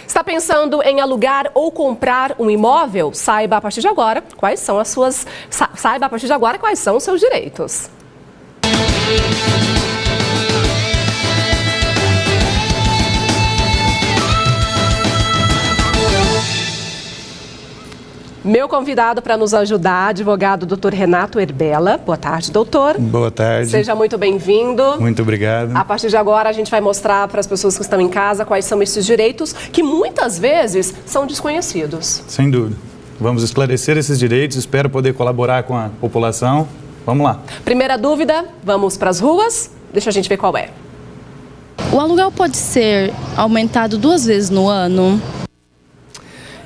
Está pensando em alugar ou comprar um imóvel? Saiba a partir de agora quais são os seus direitos. Meu convidado para nos ajudar, advogado Dr. Renato Erbella. Boa tarde, doutor. Boa tarde. Seja muito bem-vindo. Muito obrigado. A partir de agora, a gente vai mostrar para as pessoas que estão em casa quais são esses direitos que muitas vezes são desconhecidos. Sem dúvida. Vamos esclarecer esses direitos, espero poder colaborar com a população. Vamos lá. Primeira dúvida, vamos para as ruas? Deixa a gente ver qual é. O aluguel pode ser aumentado 2 vezes no ano?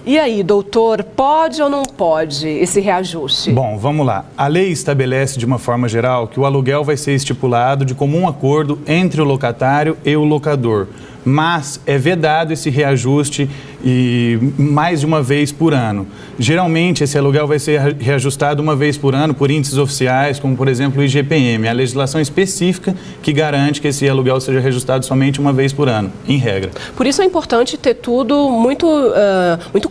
E aí, doutor, pode ou não pode esse reajuste? Bom, vamos lá. A lei estabelece de uma forma geral que o aluguel vai ser estipulado de comum acordo entre o locatário e o locador. Mas é vedado esse reajuste mais de uma vez por ano. Geralmente, esse aluguel vai ser reajustado uma vez por ano por índices oficiais, como, por exemplo, o IGPM, a legislação específica que garante que esse aluguel seja reajustado somente uma vez por ano, em regra. Por isso é importante ter tudo muito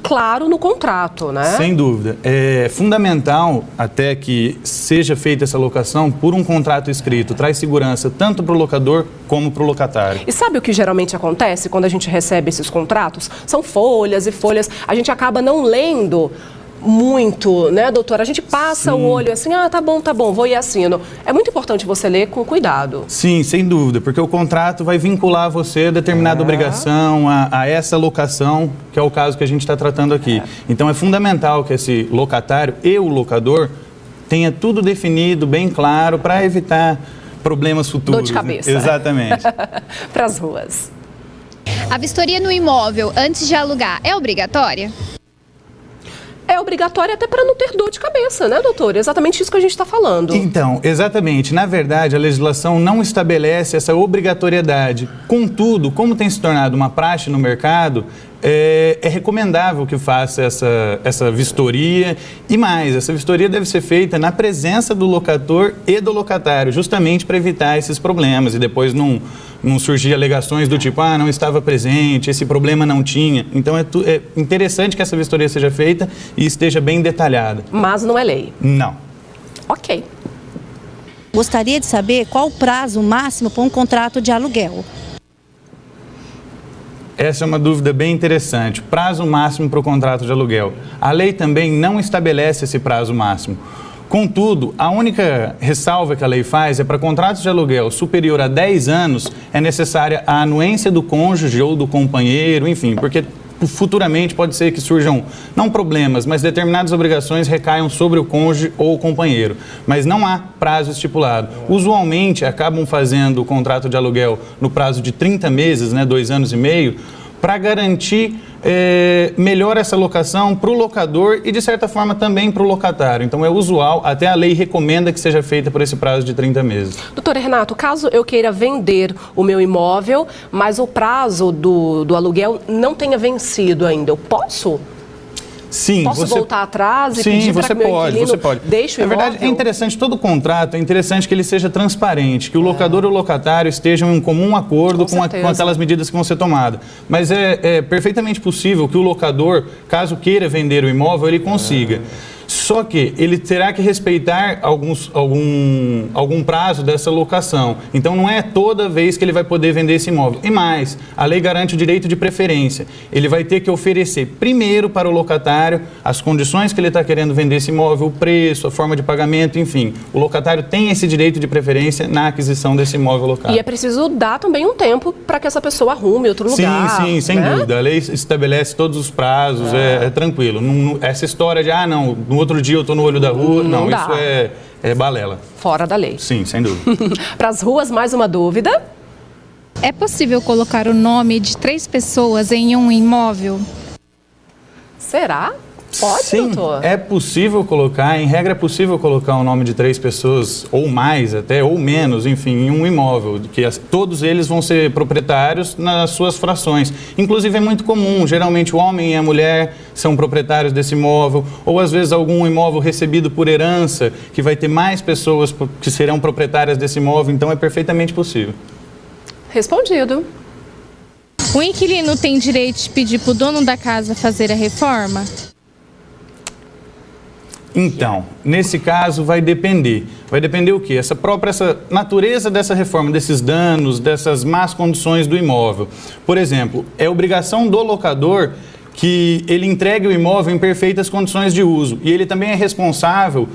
claro no contrato, né? Sem dúvida. É fundamental até que seja feita essa locação por um contrato escrito. Traz segurança tanto para o locador como para o locatário. E sabe o que geralmente acontece quando a gente recebe esses contratos? São folhas e folhas. A gente acaba não lendo muito, né, doutor? A gente passa o olho assim, tá bom, vou e assino. É muito importante você ler com cuidado. Sim, sem dúvida, porque o contrato vai vincular você a determinada obrigação, a essa locação, que é o caso que a gente está tratando aqui. Então é fundamental que esse locatário e o locador tenha tudo definido, bem claro, para evitar problemas futuros. Dor de cabeça. Né? Exatamente. Para as ruas. A vistoria no imóvel antes de alugar é obrigatória? É obrigatório até para não ter dor de cabeça, né, doutor? É exatamente isso que a gente está falando. Então, exatamente. Na verdade, a legislação não estabelece essa obrigatoriedade. Contudo, como tem se tornado uma praxe no mercado, é recomendável que faça essa vistoria e mais, essa vistoria deve ser feita na presença do locador e do locatário, justamente para evitar esses problemas e depois não surgir alegações do tipo, não estava presente, esse problema não tinha. Então é interessante que essa vistoria seja feita e esteja bem detalhada. Mas não é lei? Não. Ok. Gostaria de saber qual o prazo máximo para um contrato de aluguel. Essa é uma dúvida bem interessante. Prazo máximo para o contrato de aluguel. A lei também não estabelece esse prazo máximo. Contudo, a única ressalva que a lei faz é para contratos de aluguel superior a 10 anos, é necessária a anuência do cônjuge ou do companheiro, enfim, porque futuramente pode ser que surjam, não problemas, mas determinadas obrigações recaiam sobre o cônjuge ou o companheiro. Mas não há prazo estipulado. Usualmente, acabam fazendo o contrato de aluguel no prazo de 30 meses, né, 2 anos e meio, para garantir melhor essa locação para o locador e, de certa forma, também para o locatário. Então, é usual, até a lei recomenda que seja feita por esse prazo de 30 meses. Doutor Renato, caso eu queira vender o meu imóvel, mas o prazo do aluguel não tenha vencido ainda, eu posso? Sim, posso voltar atrás e pedir para que meu inquilino deixe o imóvel? Na verdade, é interessante, todo contrato, é interessante que ele seja transparente, que o locador e o locatário estejam em comum acordo com aquelas medidas que vão ser tomadas. Mas é perfeitamente possível que o locador, caso queira vender o imóvel, ele consiga. Só que ele terá que respeitar algum prazo dessa locação. Então, não é toda vez que ele vai poder vender esse imóvel. E mais, a lei garante o direito de preferência. Ele vai ter que oferecer primeiro para o locatário as condições que ele está querendo vender esse imóvel, o preço, a forma de pagamento, enfim. O locatário tem esse direito de preferência na aquisição desse imóvel locado. E é preciso dar também um tempo para que essa pessoa arrume outro lugar. Sim, sem dúvida. A lei estabelece todos os prazos, é tranquilo. Essa história de, no outro dia eu estou no olho da rua, não isso é balela. Fora da lei. Sim, sem dúvida. Para as ruas, mais uma dúvida. É possível colocar o nome de 3 pessoas em um imóvel? Será? Pode, sim, doutor? É possível colocar, em regra é possível colocar o nome de 3 pessoas, ou mais até, ou menos, enfim, em um imóvel, que todos eles vão ser proprietários nas suas frações. Inclusive é muito comum, geralmente o homem e a mulher são proprietários desse imóvel, ou às vezes algum imóvel recebido por herança, que vai ter mais pessoas que serão proprietárias desse imóvel, então é perfeitamente possível. Respondido. O inquilino tem direito de pedir para o dono da casa fazer a reforma? Então, nesse caso vai depender. Vai depender o quê? Essa natureza dessa reforma, desses danos, dessas más condições do imóvel. Por exemplo, é obrigação do locador que ele entregue o imóvel em perfeitas condições de uso. E ele também é responsável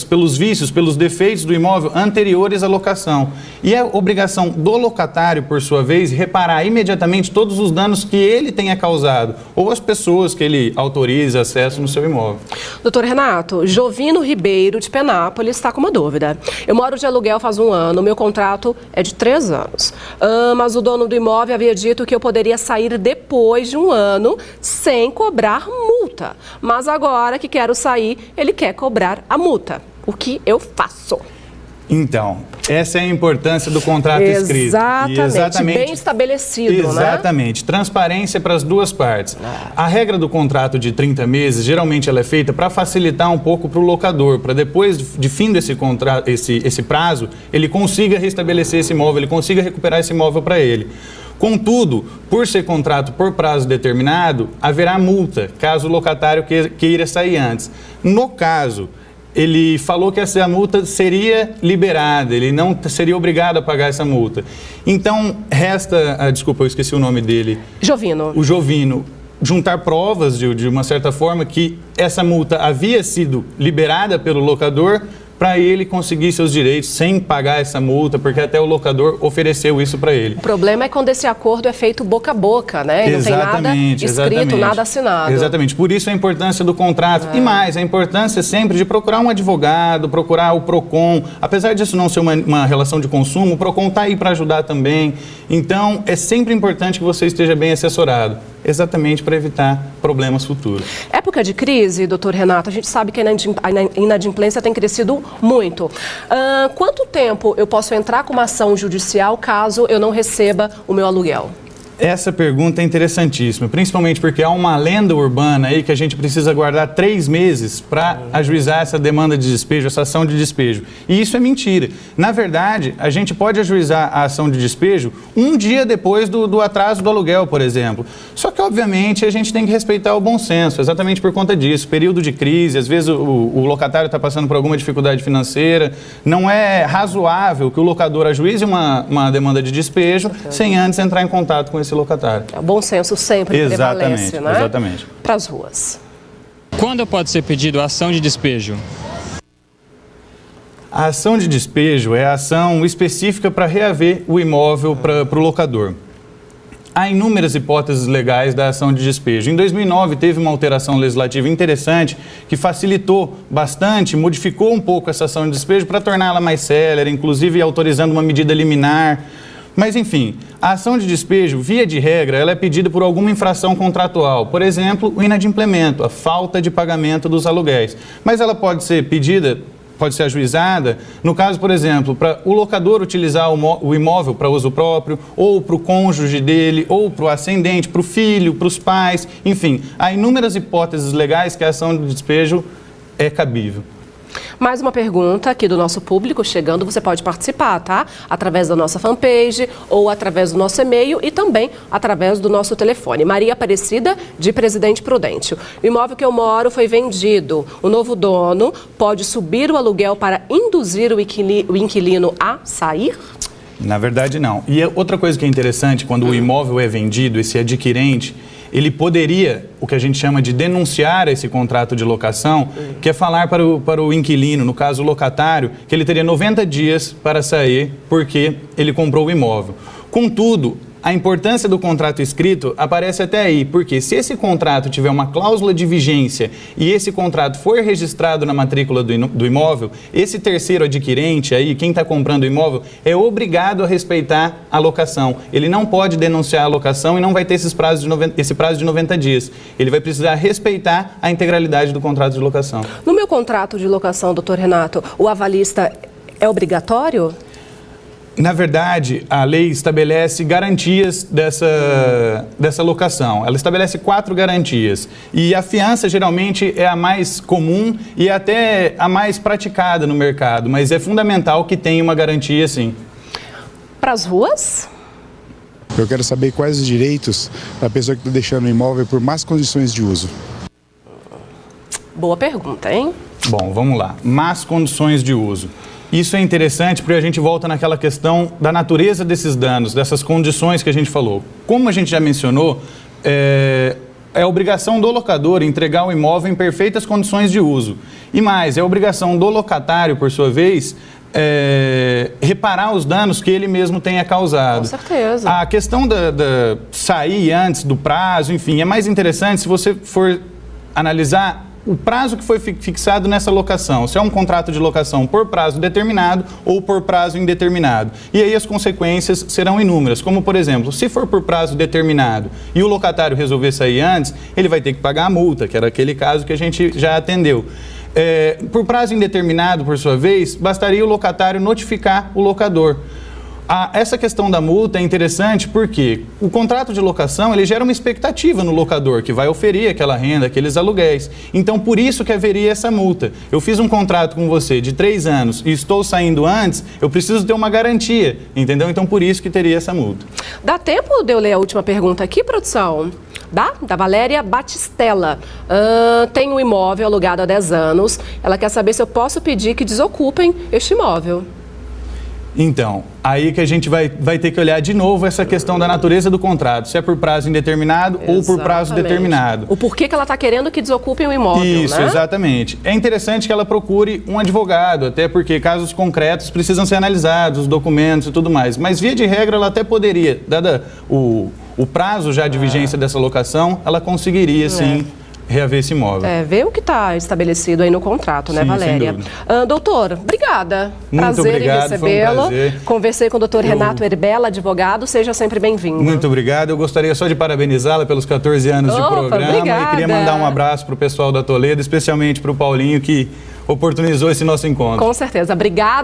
pelos vícios, pelos defeitos do imóvel anteriores à locação. E é obrigação do locatário, por sua vez, reparar imediatamente todos os danos que ele tenha causado ou as pessoas que ele autoriza acesso no seu imóvel. Doutor Renato, Jovino Ribeiro, de Penápolis, está com uma dúvida. Eu moro de aluguel faz 1 ano, meu contrato é de 3 anos. Mas o dono do imóvel havia dito que eu poderia sair depois de 1 ano sem cobrar multa. Mas agora que quero sair, ele quer cobrar a multa. O que eu faço? Então, essa é a importância do contrato escrito. Exatamente, bem estabelecido, exatamente, né? Transparência para as duas partes. A regra do contrato de 30 meses, geralmente ela é feita para facilitar um pouco para o locador, para depois de fim desse contrato, esse prazo, ele consiga restabelecer esse imóvel, ele consiga recuperar esse imóvel para ele. Contudo, por ser contrato por prazo determinado, haverá multa, caso o locatário queira sair antes. No caso, ele falou que essa multa seria liberada, ele não seria obrigado a pagar essa multa. Então, resta, desculpa, eu esqueci o nome dele. Jovino. O Jovino. Juntar provas, de uma certa forma, que essa multa havia sido liberada pelo locador para ele conseguir seus direitos sem pagar essa multa, porque até o locador ofereceu isso para ele. O problema é quando esse acordo é feito boca a boca, né? E não tem nada escrito, nada assinado. Exatamente. Por isso a importância do contrato. E mais, a importância sempre de procurar um advogado, procurar o PROCON. Apesar disso não ser uma relação de consumo, o PROCON está aí para ajudar também. Então, é sempre importante que você esteja bem assessorado, exatamente para evitar problemas futuros. Época de crise, doutor Renato, a gente sabe que a inadimplência tem crescido muito. Quanto tempo eu posso entrar com uma ação judicial caso eu não receba o meu aluguel? Essa pergunta é interessantíssima, principalmente porque há uma lenda urbana aí que a gente precisa aguardar 3 meses para ajuizar essa demanda de despejo, essa ação de despejo. E isso é mentira. Na verdade, a gente pode ajuizar a ação de despejo 1 dia depois do atraso do aluguel, por exemplo. Só que, obviamente, a gente tem que respeitar o bom senso, exatamente por conta disso. Período de crise, às vezes o locatário está passando por alguma dificuldade financeira. Não é razoável que o locador ajuize uma demanda de despejo sem antes entrar em contato com esse locatário. O bom senso sempre prevalece, né? Exatamente. Para as ruas. Quando pode ser pedido a ação de despejo? A ação de despejo é a ação específica para reaver o imóvel para o locador. Há inúmeras hipóteses legais da ação de despejo. Em 2009, teve uma alteração legislativa interessante que facilitou bastante, modificou um pouco essa ação de despejo para torná-la mais célere, inclusive autorizando uma medida liminar. Mas, enfim, a ação de despejo, via de regra, ela é pedida por alguma infração contratual. Por exemplo, o inadimplemento, a falta de pagamento dos aluguéis. Mas ela pode ser pedida, pode ser ajuizada, no caso, por exemplo, para o locador utilizar o imóvel para uso próprio, ou para o cônjuge dele, ou para o ascendente, para o filho, para os pais. Enfim, há inúmeras hipóteses legais que a ação de despejo é cabível. Mais uma pergunta aqui do nosso público chegando, você pode participar, tá? Através da nossa fanpage ou através do nosso e-mail e também através do nosso telefone. Maria Aparecida, de Presidente Prudente. O imóvel que eu moro foi vendido. O novo dono pode subir o aluguel para induzir o inquilino a sair? Na verdade, não. E outra coisa que é interessante, quando o imóvel é vendido, esse adquirente, ele poderia, o que a gente chama de denunciar esse contrato de locação, que é falar para o inquilino, no caso o locatário, que ele teria 90 dias para sair porque ele comprou o imóvel. Contudo, a importância do contrato escrito aparece até aí, porque se esse contrato tiver uma cláusula de vigência e esse contrato for registrado na matrícula do imóvel, esse terceiro adquirente aí, quem está comprando o imóvel, é obrigado a respeitar a locação. Ele não pode denunciar a locação e não vai ter esse prazo de 90 dias. Ele vai precisar respeitar a integralidade do contrato de locação. No meu contrato de locação, doutor Renato, o avalista é obrigatório? Na verdade, a lei estabelece garantias dessa locação. Ela estabelece 4 garantias. E a fiança, geralmente, é a mais comum e até a mais praticada no mercado. Mas é fundamental que tenha uma garantia, sim. Para as ruas? Eu quero saber quais os direitos da pessoa que está deixando o imóvel por más condições de uso. Boa pergunta, hein? Bom, vamos lá. Más condições de uso. Isso é interessante porque a gente volta naquela questão da natureza desses danos, dessas condições que a gente falou. Como a gente já mencionou, é obrigação do locador entregar o imóvel em perfeitas condições de uso. E mais, é obrigação do locatário, por sua vez, reparar os danos que ele mesmo tenha causado. Com certeza. A questão da sair antes do prazo, enfim, é mais interessante se você for analisar o prazo que foi fixado nessa locação, se é um contrato de locação por prazo determinado ou por prazo indeterminado. E aí as consequências serão inúmeras, como por exemplo, se for por prazo determinado e o locatário resolver sair antes, ele vai ter que pagar a multa, que era aquele caso que a gente já atendeu. Por prazo indeterminado, por sua vez, bastaria o locatário notificar o locador. Essa questão da multa é interessante porque o contrato de locação ele gera uma expectativa no locador que vai oferir aquela renda, aqueles aluguéis. Então, por isso que haveria essa multa. Eu fiz um contrato com você de 3 anos e estou saindo antes, eu preciso ter uma garantia, entendeu? Então, por isso que teria essa multa. Dá tempo de eu ler a última pergunta aqui, produção? Dá? Da Valéria Batistella. Tem um imóvel alugado há 10 anos. Ela quer saber se eu posso pedir que desocupem este imóvel. Então, aí que a gente vai ter que olhar de novo essa questão da natureza do contrato, se é por prazo indeterminado ou por prazo determinado. O porquê que ela está querendo que desocupem o imóvel, Isso, né? Exatamente. É interessante que ela procure um advogado, até porque casos concretos precisam ser analisados, os documentos e tudo mais. Mas, via de regra, ela até poderia, dada o prazo já de vigência dessa locação, ela conseguiria, sim, reaver esse imóvel. Ver o que está estabelecido aí no contrato, né, Sim, Valéria? Doutor, obrigada. Muito obrigado, em foi um recebê-lo. prazer. Conversei com o doutor Renato Herbella, advogado. Seja sempre bem-vindo. Muito obrigado. Eu gostaria só de parabenizá-la pelos 14 anos de programa. Obrigada. E queria mandar um abraço para o pessoal da Toledo, especialmente para o Paulinho, que oportunizou esse nosso encontro. Com certeza. Obrigada.